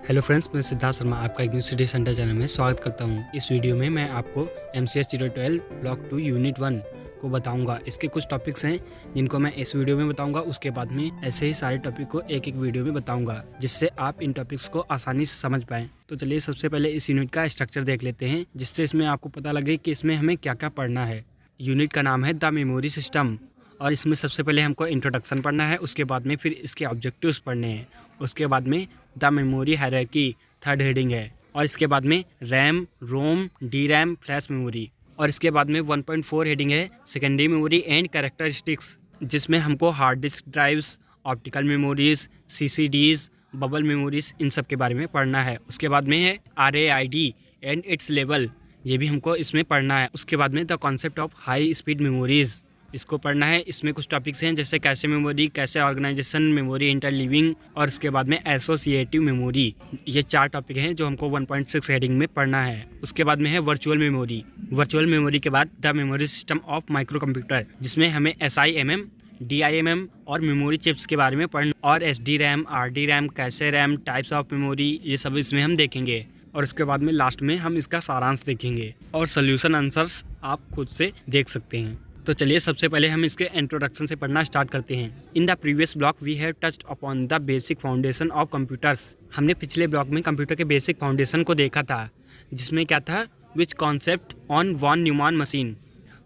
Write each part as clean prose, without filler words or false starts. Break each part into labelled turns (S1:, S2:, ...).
S1: Hello friends, मैं सिद्धार्थ शर्मा आपका एक न्यू सिटी सेंटर चैनल में स्वागत करता हूं। इस वीडियो में मैं आपको MCS 012 ब्लॉक 2 यूनिट 1 को बताऊंगा। इसके कुछ टॉपिक्स हैं जिनको मैं इस वीडियो में बताऊंगा। उसके बाद में ऐसे ही सारे टॉपिक को एक एक वीडियो में बताऊंगा, जिससे आप इन टॉपिक्स को आसानी से समझ पाएँ। तो चलिए सबसे पहले इस यूनिट का स्ट्रक्चर देख लेते हैं, जिससे इसमें आपको पता लगे कि इसमें हमें क्या क्या पढ़ना है। यूनिट का नाम है द मेमोरी सिस्टम, और इसमें सबसे पहले हमको इंट्रोडक्शन पढ़ना है। उसके बाद में फिर इसके ऑब्जेक्टिव्स पढ़ने हैं। उसके बाद में the memory hierarchy third heading है, और इसके बाद में रैम, रोम, डी रैम, फ्लैश मेमोरी, और इसके बाद में 1.4 हेडिंग है सेकेंडरी मेमोरी एंड कैरेक्टरिस्टिक्स, जिसमें हमको hard disk drives, optical memories, CCDs, bubble memories, इन सब के बारे में पढ़ना है। उसके बाद में है RAID एंड इट्स लेवल, ये भी हमको इसमें पढ़ना है। उसके बाद में the concept of high speed memories, इसको पढ़ना है। इसमें कुछ टॉपिक्स हैं जैसे cache memory, cache organisation, memory interleaving, और उसके बाद में एसोसिएटिव मेमोरी। ये 4 टॉपिक हैं जो हमको 1.6 हेडिंग में पढ़ना है। उसके बाद में है वर्चुअल मेमोरी। वर्चुअल मेमोरी के बाद the memory system of micro computer, जिसमें हमें SIMM, DIMM और मेमोरी चिप्स के बारे में पढ़ना, और SD RAM, RD RAM, cache RAM, types of memory, ये सब इसमें हम देखेंगे। और उसके बाद में लास्ट में हम इसका सारांश देखेंगे, और सोल्यूशन आंसर्स आप खुद से देख सकते हैं। तो चलिए सबसे पहले हम इसके इंट्रोडक्शन से पढ़ना स्टार्ट करते हैं। In the previous block we have touched upon the basic foundation of computers. हमने पिछले ब्लॉक में कंप्यूटर के बेसिक फाउंडेशन को देखा था, जिसमें क्या था, which concept on von Neumann machine.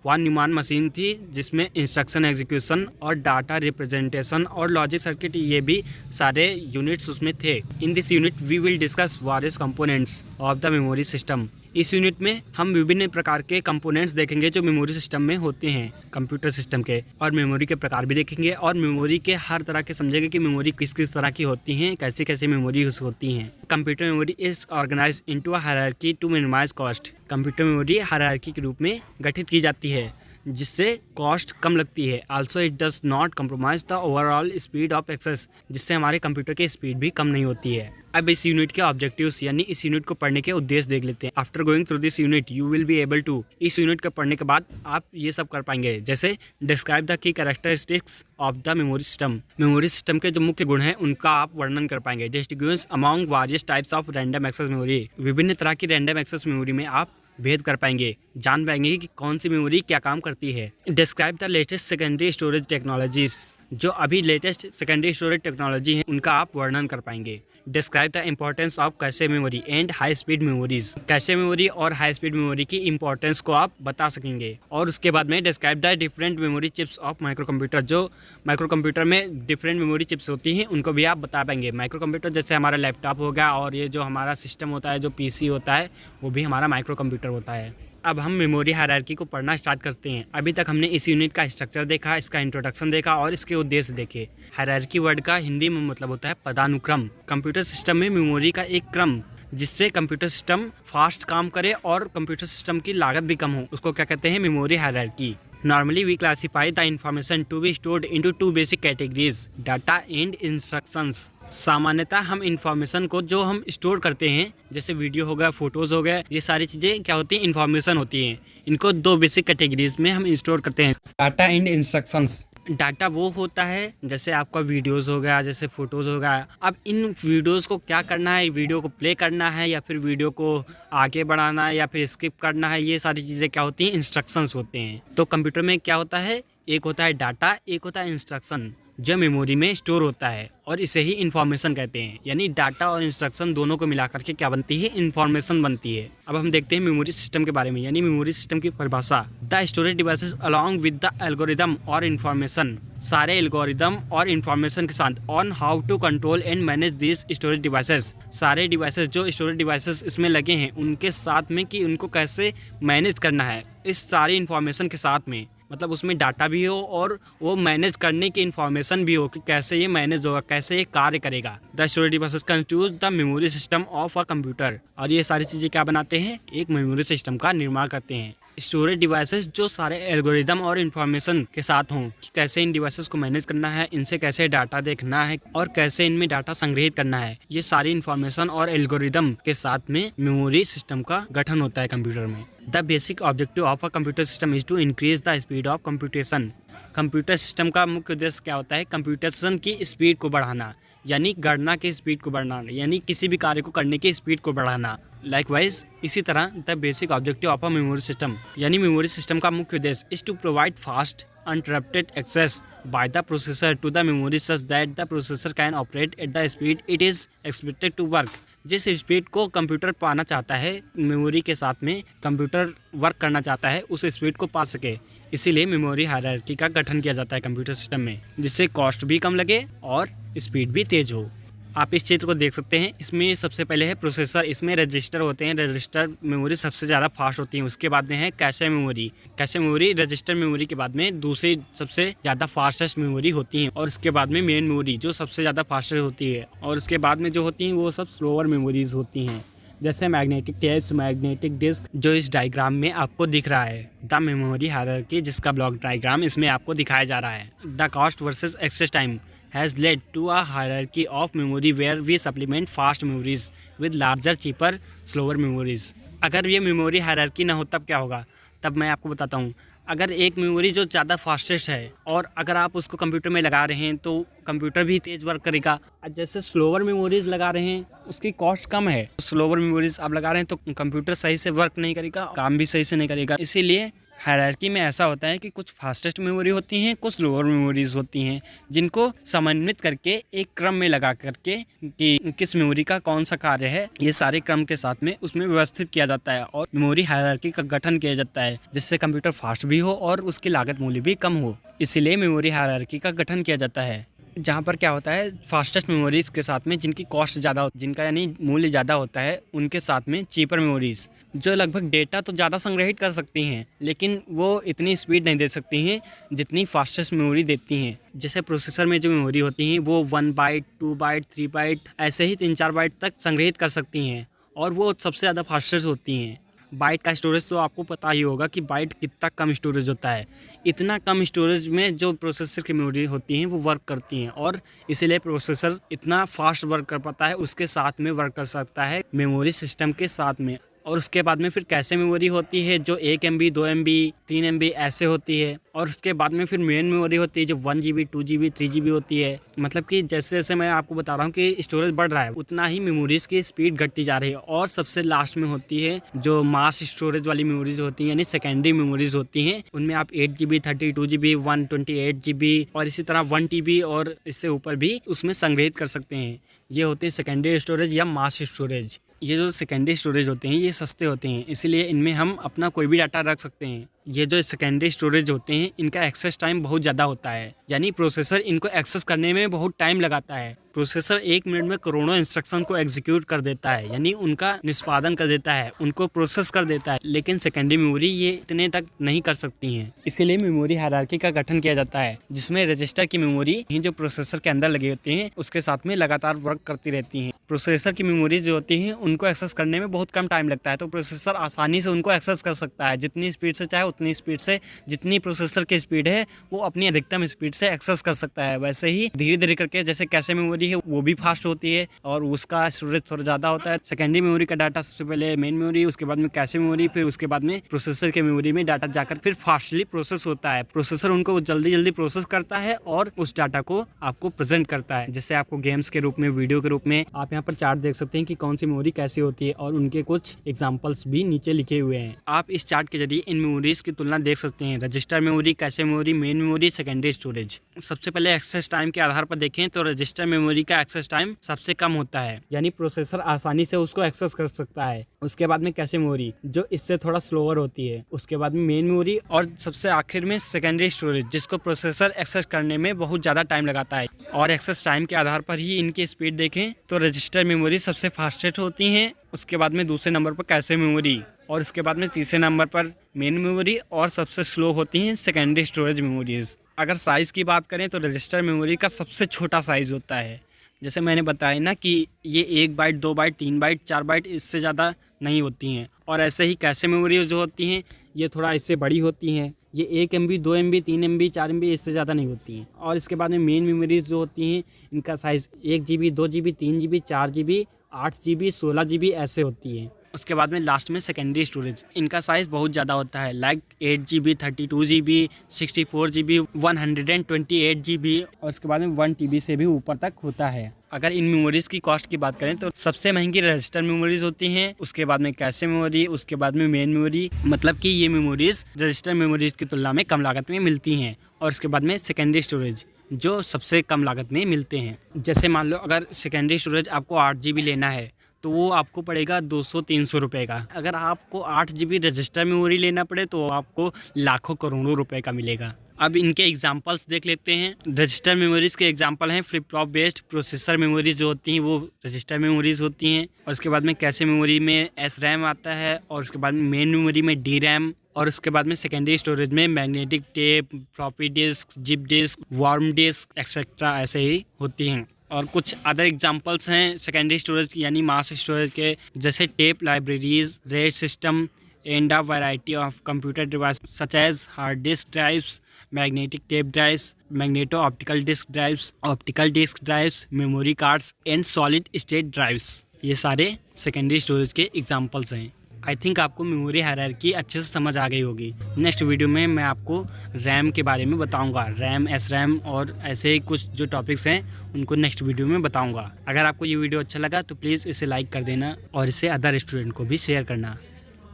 S1: Von Neumann machine थी जिसमें इंस्ट्रक्शन एग्जीक्यूशन और डाटा रिप्रेजेंटेशन और लॉजिक सर्किट, ये भी सारे यूनिट्स उसमें थे। In this unit we will discuss various components of the memory system. इस यूनिट में हम विभिन्न प्रकार के कंपोनेंट्स देखेंगे जो मेमोरी सिस्टम में होते हैं कंप्यूटर सिस्टम के, और मेमोरी के प्रकार भी देखेंगे, और मेमोरी के हर तरह के समझेंगे कि मेमोरी किस किस तरह की होती हैं, कैसे कैसे मेमोरी यूज होती हैं। Computer memory is organised into a hierarchy to minimise cost. Computer memory hierarchy के रूप में गठित की जाती है, जिससे कॉस्ट कम लगती है। Also it does not compromise the overall speed of access, जिससे हमारे कंप्यूटर की स्पीड भी कम नहीं होती है। अब इस यूनिट के ऑब्जेक्टिव्स यानी इस यूनिट को पढ़ने के उद्देश्य देख लेते हैं। After going through this unit you will be able to, इस यूनिट को पढ़ने के बाद आप ये सब कर पाएंगे, जैसे describe the key characteristics of the memory system. Memory system के जो मुख्य गुण हैं उनका आप वर्णन कर पाएंगे। Distinguish among various types of random access memory, विभिन्न तरह की रैंडम एक्सेस मेमोरी में आप भेद कर पाएंगे, जान पाएंगे कि कौन सी मेमोरी क्या काम करती है। Describe the latest secondary storage technologies, जो अभी लेटेस्ट सेकेंडरी स्टोरेज टेक्नोलॉजी है उनका आप वर्णन कर पाएंगे। Describe the importance of cache memory and high speed memories, cache memory और हाई स्पीड मेमोरी की इंपॉर्टेंस को आप बता सकेंगे। और उसके बाद में describe the different memory chips of micro computer, जो माइक्रो कंप्यूटर में डिफरेंट मेमोरी चिप्स होती हैं उनको भी आप बता पाएंगे। माइक्रो कंप्यूटर जैसे हमारा लैपटॉप हो गया, और ये जो हमारा सिस्टम होता है, जो PC होता है, वो भी हमारा माइक्रो कंप्यूटर होता है। अब हम मेमोरी हायरार्की को पढ़ना स्टार्ट करते हैं। अभी तक हमने इस यूनिट का स्ट्रक्चर देखा, इसका इंट्रोडक्शन देखा, और इसके उद्देश्य देखे। हायरार्की वर्ड का हिंदी में मतलब होता है पदानुक्रम। कंप्यूटर सिस्टम में मेमोरी का एक क्रम, जिससे कंप्यूटर सिस्टम फास्ट काम करे और कंप्यूटर सिस्टम की लागत भी कम हो, उसको क्या कहते हैं, memory hierarchy. Normally we classify the information to be stored into 2 basic categories, data and instructions। सामान्यतः हम इंफॉर्मेशन को जो हम स्टोर करते हैं, जैसे वीडियो हो गया, फोटोज़ हो गया, ये सारी चीज़ें क्या होती हैं, इंफॉर्मेशन होती हैं। इनको 2 बेसिक कैटेगरीज में हम स्टोर करते हैं, डाटा एंड इंस्ट्रक्शंस। डाटा वो होता है जैसे आपका वीडियोस हो गया, जैसे फ़ोटोज़ हो गया। अब इन वीडियोस को क्या करना है, वीडियो को प्ले करना है या फिर वीडियो को आगे बढ़ाना है या फिर स्किप करना है, ये सारी चीज़ें क्या होती हैं, इंस्ट्रक्शंस होते हैं। तो कंप्यूटर में क्या होता है, एक होता है डाटा, एक होता है इंस्ट्रक्शन, जो मेमोरी में स्टोर होता है, और इसे ही इन्फॉर्मेशन कहते हैं। यानी डाटा और इंस्ट्रक्शन दोनों को मिलाकर के क्या बनती है, इन्फॉर्मेशन बनती है। अब हम देखते हैं मेमोरी सिस्टम के बारे में, यानी मेमोरी सिस्टम की परिभाषा। The storage devices along with the algorithm और इन्फॉर्मेशन, सारे एल्गोरिदम और इन्फॉर्मेशन के साथ, on how to control and manage this storage devices. सारे डिवाइसेस, जो स्टोरेज डिवाइसेस इसमें लगे हैं, उनके साथ में कि उनको कैसे मैनेज करना है, इस सारी इन्फॉर्मेशन के साथ में, मतलब उसमें डाटा भी हो और वो मैनेज करने की इन्फॉर्मेशन भी हो कि कैसे ये मैनेज होगा, कैसे ये कार्य करेगा। The storage devices constitute the memory system of a computer, और ये सारी चीज़ें क्या बनाते हैं, एक मेमोरी सिस्टम का निर्माण करते हैं। स्टोरेज डिवाइसेस जो सारे एल्गोरिदम और इन्फॉर्मेशन के साथ हों कि कैसे इन डिवाइसेस को मैनेज करना है, इनसे कैसे डाटा देखना है और कैसे इनमें डाटा संग्रहित करना है, ये सारी इन्फॉर्मेशन और एल्गोरिदम के साथ में मेमोरी सिस्टम का गठन होता है कंप्यूटर में। The basic objective of a computer system is to increase the speed of computation. Computer system का मुख्य उद्देश्य क्या होता है? कंप्यूटेशन की स्पीड को बढ़ाना, यानी गणना की स्पीड को बढ़ाना, यानी किसी भी कार्य को करने की स्पीड को बढ़ाना। लाइकवाइज इसी तरह the basic objective of a memory system, यानी मेमोरी सिस्टम का मुख्य उद्देश्य is to provide fast uninterrupted access by the processor to the memory such that the processor can operate at the speed it is expected to work। जिस speed को computer पाना चाहता है, memory के साथ में कंप्यूटर वर्क करना चाहता है, उस स्पीड को पा सके। इसीलिए मेमोरी हायरार्की का गठन किया जाता है कंप्यूटर सिस्टम में, जिससे कॉस्ट भी कम लगे और स्पीड भी तेज हो। आप इस चित्र को देख सकते हैं। इसमें सबसे पहले है प्रोसेसर, इसमें रजिस्टर होते हैं। रजिस्टर मेमोरी सबसे ज़्यादा फास्ट होती है। उसके बाद में है cache memory. Cache memory register memory के बाद में दूसरी सबसे ज़्यादा फास्टेस्ट मेमोरी होती है। और उसके बाद में मेन मेमोरी जो सबसे ज़्यादा फास्टेस्ट होती है। और उसके बाद में जो होती हैं वो सब स्लोअर मेमोरीज होती हैं, जैसे मैग्नेटिक टेप्स, मैग्नेटिक डिस्क, जो इस डायग्राम में आपको दिख रहा है। द मेमोरी हायरार्की, जिसका ब्लॉक डायग्राम इसमें आपको दिखाया जा रहा है। The cost versus access time has led to a hierarchy of memory where we supplement fast memories with larger, cheaper, slower memories। अगर ये मेमोरी हायरार्की ना हो तब क्या होगा? तब मैं आपको बताता हूँ। अगर एक मेमोरी जो ज़्यादा फास्टेस्ट है और अगर आप उसको कंप्यूटर में लगा रहे हैं तो कंप्यूटर भी तेज़ वर्क करेगा। जैसे स्लोअर मेमोरीज लगा रहे हैं, उसकी कॉस्ट कम है। स्लोअर मेमोरीज आप लगा रहे हैं तो कंप्यूटर सही से वर्क नहीं करेगा, काम भी सही से नहीं करेगा। इसीलिए हायरार्की में ऐसा होता है कि कुछ फास्टेस्ट मेमोरी होती हैं, कुछ स्लोअर मेमोरीज होती हैं, जिनको समन्वित करके एक क्रम में लगा करके कि किस मेमोरी का कौन सा कार्य है, ये सारे क्रम के साथ में उसमें व्यवस्थित किया जाता है और मेमोरी हायरार्की का गठन किया जाता है, जिससे कंप्यूटर फास्ट भी हो और उसकी लागत मूल्य भी कम हो। इसीलिए मेमोरी हायरार्की का गठन किया जाता है। जहाँ पर क्या होता है, फास्टेस्ट मेमोरीज के साथ में जिनकी कॉस्ट ज़्यादा, जिनका यानी मूल्य ज़्यादा होता है, उनके साथ में चीपर मेमोरीज जो लगभग डेटा तो ज़्यादा संग्रहित कर सकती हैं, लेकिन वो इतनी स्पीड नहीं दे सकती हैं जितनी फास्टेस्ट मेमोरी देती हैं। जैसे प्रोसेसर में जो मेमोरी होती हैं वो 1 बाइट, 2 बाइट, 3 बाइट, ऐसे ही 3-4 बाइट तक संग्रहित कर सकती हैं और वो सबसे ज़्यादा फास्टेस्ट होती हैं। बाइट का स्टोरेज तो आपको पता ही होगा कि बाइट कितना कम स्टोरेज होता है। इतना कम स्टोरेज में जो प्रोसेसर की मेमोरी होती हैं वो वर्क करती हैं और इसीलिए प्रोसेसर इतना फास्ट वर्क कर पाता है, उसके साथ में वर्क कर सकता है मेमोरी सिस्टम के साथ में। और उसके बाद में फिर कैशे मेमोरी होती है जो 1 MB, 2 MB, 3 MB ऐसे होती है। और उसके बाद में फिर मेन मेमोरी होती है जो 1 GB, 2 GB, 3 GB होती है। मतलब कि जैसे जैसे मैं आपको बता रहा हूँ कि स्टोरेज बढ़ रहा है, उतना ही मेमोरीज की स्पीड घटती जा रही है। और सबसे लास्ट में होती है जो मास स्टोरेज वाली मेमोरीज होती हैं, यानी सेकेंडरी मेमोरीज होती हैं। उनमें आप 8 GB, 32 GB, 128 GB और इसी तरह 1 TB और इससे ऊपर भी उसमें संग्रहित कर सकते हैं। ये होते हैं सेकेंडरी स्टोरेज या मास स्टोरेज। ये जो सेकेंडरी स्टोरेज होते हैं ये सस्ते होते हैं, इसलिए इनमें हम अपना कोई भी डाटा रख सकते हैं। ये जो सेकेंडरी स्टोरेज होते हैं इनका एक्सेस टाइम बहुत ज़्यादा होता है, यानी प्रोसेसर इनको एक्सेस करने में बहुत टाइम लगाता है। प्रोसेसर 1 मिनट में करोड़ों इंस्ट्रक्शन को एग्जीक्यूट कर देता है, यानी उनका निष्पादन कर देता है, उनको प्रोसेस कर देता है। लेकिन सेकेंडरी मेमोरी ये इतने तक नहीं कर सकती हैं। इसीलिए मेमोरी हायरार्की का गठन किया जाता है, जिसमें रजिस्टर की मेमोरी जो प्रोसेसर के अंदर लगे होते हैं उसके साथ में लगातार वर्क करती रहती हैं। प्रोसेसर की मेमोरीज जो होती हैं उनको एक्सेस करने में बहुत कम टाइम लगता है, तो प्रोसेसर आसानी से उनको एक्सेस कर सकता है। जितनी स्पीड से चाहे उतनी स्पीड से, जितनी प्रोसेसर की स्पीड है वो अपनी अधिकतम स्पीड से एक्सेस कर सकता है। वैसे ही धीरे धीरे करके जैसे कैशे मेमोरी है वो भी फास्ट होती है और उसका स्टोरेज थोड़ा ज़्यादा होता है। सेकेंडरी मेमोरी का डाटा सबसे पहले मेन मेमोरी, उसके बाद में कैशे मेमोरी, फिर उसके बाद में प्रोसेसर के मेमोरी में डाटा जाकर फिर फास्टली प्रोसेस होता है। प्रोसेसर उनको जल्दी जल्दी प्रोसेस करता है और उस डाटा को आपको प्रेजेंट करता है, जैसे आपको गेम्स के रूप में, वीडियो के रूप में। आप यहाँ पर चार्ट देख सकते हैं कि कौन सी मेमोरी कैसी होती है और उनके कुछ एग्जांपल्स भी नीचे लिखे हुए हैं। आप इस चार्ट के जरिए इन मेमोरीज की तुलना देख सकते हैं, register memory, cache memory, main memory, secondary storage. सबसे पहले एक्सेस टाइम के आधार पर देखें तो रजिस्टर मेमोरी का एक्सेस टाइम सबसे कम होता है, यानी प्रोसेसर आसानी से उसको एक्सेस कर सकता है। उसके बाद में कैशे मेमोरी जो इससे थोड़ा स्लोअर होती है, उसके बाद में मेन मेमोरी और सबसे आखिर में सेकेंडरी स्टोरेज जिसको प्रोसेसर एक्सेस करने में बहुत ज़्यादा टाइम लगाता है। और एक्सेस टाइम के आधार पर ही इनकी स्पीड देखें तो रजिस्टर मेमोरी सबसे फास्टेस्ट होती हैं, उसके बाद में दूसरे नंबर पर कैशे मेमोरी और उसके बाद में तीसरे नंबर पर मेन मेमोरी और सबसे स्लो होती हैं सेकेंडरी स्टोरेज मेमोरीज। अगर साइज़ की बात करें तो रजिस्टर मेमोरी का सबसे छोटा साइज़ होता है, जैसे मैंने बताया ना कि ये 1 बाइट, 2 बाइट, 3 बाइट, 4 बाइट इससे ज़्यादा नहीं होती हैं। और ऐसे ही कैशे मेमोरी जो होती हैं ये थोड़ा इससे बड़ी होती हैं, ये 1 MB, 2 MB, 3 MB, 4 MB इससे ज़्यादा नहीं होती हैं। और इसके बाद में मेन मेमोरीज जो होती हैं इनका size 1 GB, 2 GB, 3 GB, 4 GB, 8 GB, 16 GB ऐसे होती हैं। उसके बाद में लास्ट में सेकेंडरी स्टोरेज। इनका साइज़ बहुत ज़्यादा होता है, like 8 GB, 32 GB, 64 GB, 128 GB, और उसके बाद में 1 TB से भी ऊपर तक होता है। अगर इन मेमोरीज़ की कॉस्ट की बात करें तो सबसे महंगी रजिस्टर मेमोरीज़ होती हैं, उसके बाद में कैशे मेमोरी, उसके बाद में मेन मेमोरी। मतलब कि ये मेमोरीज़ रजिस्टर मेमोरीज़ की तुलना में कम लागत में मिलती हैं। और उसके बाद में सेकेंडरी स्टोरेज जो सबसे कम लागत में मिलते हैं। जैसे मान लो अगर सेकेंडरी स्टोरेज आपको 8 GB लेना है तो वो आपको पड़ेगा 200-300 रुपये का। अगर आपको 8 GB रजिस्टर मेमोरी लेना पड़े तो आपको लाखों करोड़ों रुपए का मिलेगा। अब इनके एग्जांपल्स देख लेते हैं। रजिस्टर मेमोरीज़ के एग्जांपल हैं flip flop based processor memories जो होती हैं वो रजिस्टर मेमोरीज़ होती हैं। और उसके बाद में कैशे मेमोरी में SRAM आता है, और उसके बाद में मेन मेमोरी में DRAM, और उसके बाद में सेकेंडरी स्टोरेज में magnetic tape, floppy disk, zip disk, warm disk etcetera ऐसे ही होती हैं। और कुछ अदर एग्जांपल्स हैं सेकेंडरी स्टोरेज यानी मास स्टोरेज के, जैसे tape libraries, raid system and a variety of computer device such as hard disk drives, magnetic tape drives, magneto optical disk drives, optical disk drives, memory cards and solid state drives. ये सारे secondary storage के examples हैं। I think आपको memory hierarchy अच्छे से समझ आ गई होगी। नेक्स्ट वीडियो में मैं आपको रैम के बारे में बताऊंगा, रैम, SRAM और ऐसे ही कुछ जो टॉपिक्स हैं उनको नेक्स्ट वीडियो में बताऊंगा। अगर आपको ये वीडियो अच्छा लगा तो प्लीज़ इसे लाइक कर देना और इसे अदर स्टूडेंट को भी शेयर करना।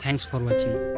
S1: Thanks for watching.